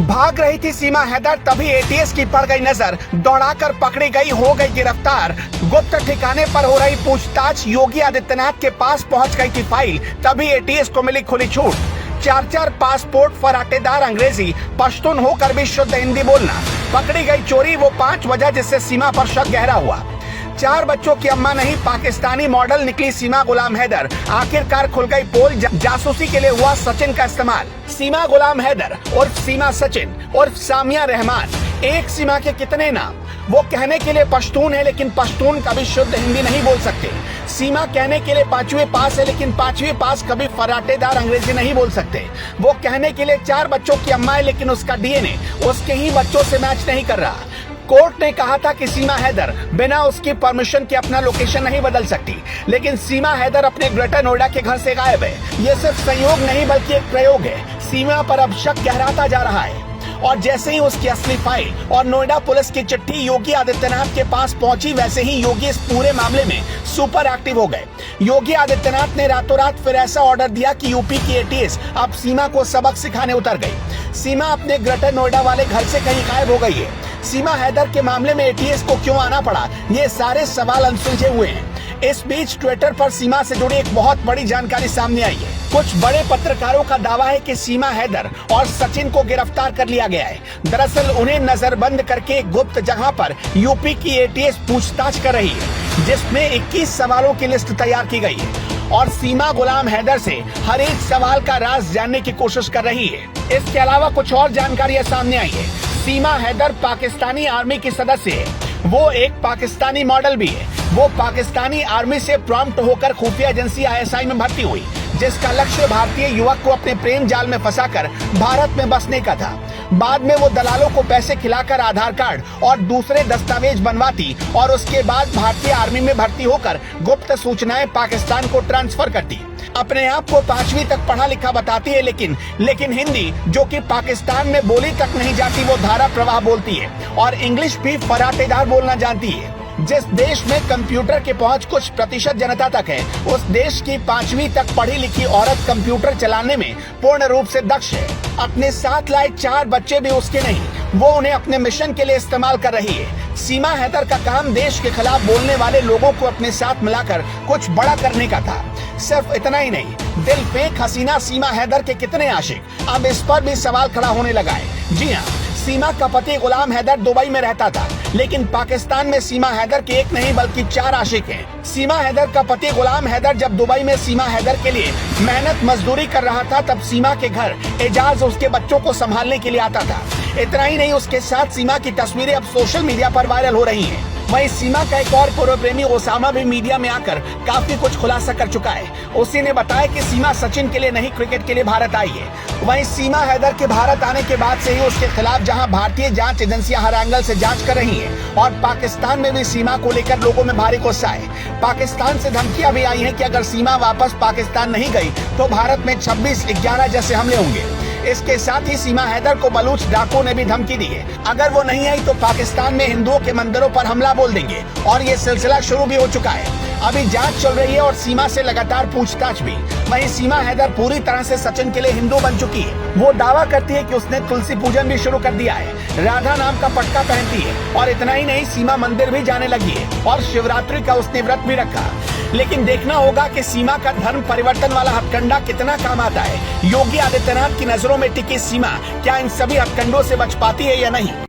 भाग रही थी सीमा हैदर, तभी एटीएस की पड़ गई नजर, दौड़ाकर पकड़ी गई, हो गई गिरफ्तार। गुप्त ठिकाने पर हो रही पूछताछ, योगी आदित्यनाथ के पास पहुंच गई थी फाइल, तभी एटीएस को मिली खुली छूट। 4 पासपोर्ट, फराटेदार अंग्रेजी, पश्तून होकर भी शुद्ध हिंदी बोलना। पकड़ी गई चोरी वो 5 वजह जिससे सीमा पर शक गहरा हुआ। 4 बच्चों की अम्मा नहीं, पाकिस्तानी मॉडल निकली सीमा गुलाम हैदर। आखिरकार खुल गई पोल, जासूसी के लिए हुआ सचिन का इस्तेमाल। सीमा गुलाम हैदर उर्फ सीमा सचिन उर्फ सामिया रहमान, एक सीमा के कितने नाम। वो कहने के लिए पश्तून है, लेकिन पश्तून कभी शुद्ध हिंदी नहीं बोल सकते। सीमा कहने के लिए 5वीं पास है, लेकिन 5वीं पास कभी फराटेदार अंग्रेजी नहीं बोल सकते। वो कहने के लिए 4 बच्चों की अम्मा है, लेकिन उसका डीएनए उसके ही बच्चों से मैच नहीं कर रहा। कोर्ट ने कहा था कि सीमा हैदर बिना उसकी परमिशन के अपना लोकेशन नहीं बदल सकती, लेकिन सीमा हैदर अपने ग्रेटर नोएडा के घर से गायब है। ये सिर्फ संयोग नहीं बल्कि एक प्रयोग है। सीमा पर अब शक गहराता जा रहा है, और जैसे ही उसकी असली फाइल और नोएडा पुलिस की चिट्ठी योगी आदित्यनाथ के पास पहुंची, वैसे ही योगी इस पूरे मामले में सुपर एक्टिव हो गए। योगी आदित्यनाथ ने रातों रात फिर ऐसा ऑर्डर दिया कि यूपी की एटीएस अब सीमा को सबक सिखाने उतर गई। सीमा अपने ग्रेटर नोएडा वाले घर से कहीं गायब हो गई है। सीमा हैदर के मामले में एटीएस को क्यों आना पड़ा, ये सारे सवाल अनसुलझे हुए हैं। इस बीच ट्विटर पर सीमा से जुड़ी एक बहुत बड़ी जानकारी सामने आई है। कुछ बड़े पत्रकारों का दावा है कि सीमा हैदर और सचिन को गिरफ्तार कर लिया गया है। दरअसल उन्हें नजरबंद करके गुप्त जगह पर यूपी की एटीएस पूछताछ कर रही है, जिसमें 21 सवालों की लिस्ट तैयार की गई है, और सीमा गुलाम हैदर से हर एक सवाल का राज जानने की कोशिश कर रही है। इसके अलावा कुछ और जानकारियां सामने आई है। सीमा हैदर पाकिस्तानी आर्मी की सदस्य है। वो एक पाकिस्तानी मॉडल भी है। वो पाकिस्तानी आर्मी से प्रॉम्प्ट होकर खुफिया एजेंसी आईएसआई में भर्ती हुई, जिसका लक्ष्य भारतीय युवक को अपने प्रेम जाल में फंसाकर भारत में बसने का था। बाद में वो दलालों को पैसे खिलाकर आधार कार्ड और दूसरे दस्तावेज बनवाती, और उसके बाद भारतीय आर्मी में भर्ती होकर गुप्त सूचनाएं पाकिस्तान को ट्रांसफर करती। अपने आप को 5वीं तक पढ़ा लिखा बताती है, लेकिन हिंदी, जो कि पाकिस्तान में बोली तक नहीं जाती, वो धारा प्रवाह बोलती है, और इंग्लिश भी फराटेदार बोलना जानती है। जिस देश में कंप्यूटर की पहुंच कुछ प्रतिशत जनता तक है, उस देश की 5वीं तक पढ़ी लिखी औरत कंप्यूटर चलाने में पूर्ण रूप से दक्ष है। अपने साथ लाए 4 बच्चे भी उसके नहीं, वो उन्हें अपने मिशन के लिए इस्तेमाल कर रही है। सीमा हैदर का काम देश के खिलाफ बोलने वाले लोगों को अपने साथ मिलाकर कुछ बड़ा करने का था। सिर्फ इतना ही नहीं, दिल फेंक हसीना सीमा हैदर के कितने आशिक, अब इस पर भी सवाल खड़ा होने लगा है। जी हाँ, सीमा का पति गुलाम हैदर दुबई में रहता था, लेकिन पाकिस्तान में सीमा हैदर के एक नहीं बल्कि 4 आशिक हैं। सीमा हैदर का पति गुलाम हैदर जब दुबई में सीमा हैदर के लिए मेहनत मजदूरी कर रहा था, तब सीमा के घर एजाज उसके बच्चों को संभालने के लिए आता था। इतना ही नहीं, उसके साथ सीमा की तस्वीरें अब सोशल मीडिया पर वायरल हो रही हैं। वहीं सीमा का एक और पूर्व प्रेमी ओसामा भी मीडिया में आकर काफी कुछ खुलासा कर चुका है। उसी ने बताया कि सीमा सचिन के लिए नहीं, क्रिकेट के लिए भारत आई है। वहीं सीमा हैदर के भारत आने के बाद से ही उसके खिलाफ जहां भारतीय जांच एजेंसियां हर एंगल से जांच कर रही हैं, और पाकिस्तान में भी सीमा को लेकर लोगों में भारी गुस्सा है। पाकिस्तान से धमकियां भी आई हैं कि अगर सीमा वापस पाकिस्तान नहीं गई तो भारत में 26/11 जैसे हमले होंगे। इसके साथ ही सीमा हैदर को बलूच डाकुओं ने भी धमकी दी है, अगर वो नहीं आई तो पाकिस्तान में हिंदुओं के मंदिरों पर हमला बोल देंगे, और ये सिलसिला शुरू भी हो चुका है। अभी जांच चल रही है और सीमा से लगातार पूछताछ भी। वहीं सीमा हैदर पूरी तरह से सचिन के लिए हिंदू बन चुकी है। वो दावा करती है कि उसने तुलसी पूजन भी शुरू कर दिया है, राधा नाम का पटका पहनती है, और इतना ही नहीं, सीमा मंदिर भी जाने लगी है, और शिवरात्रि का उसने व्रत भी रखा। लेकिन देखना होगा कि सीमा का धर्म परिवर्तन वाला हथकंडा कितना काम आता है। योगी आदित्यनाथ की नजरों में टिकी सीमा क्या इन सभी हथकंडों से बच पाती है या नहीं।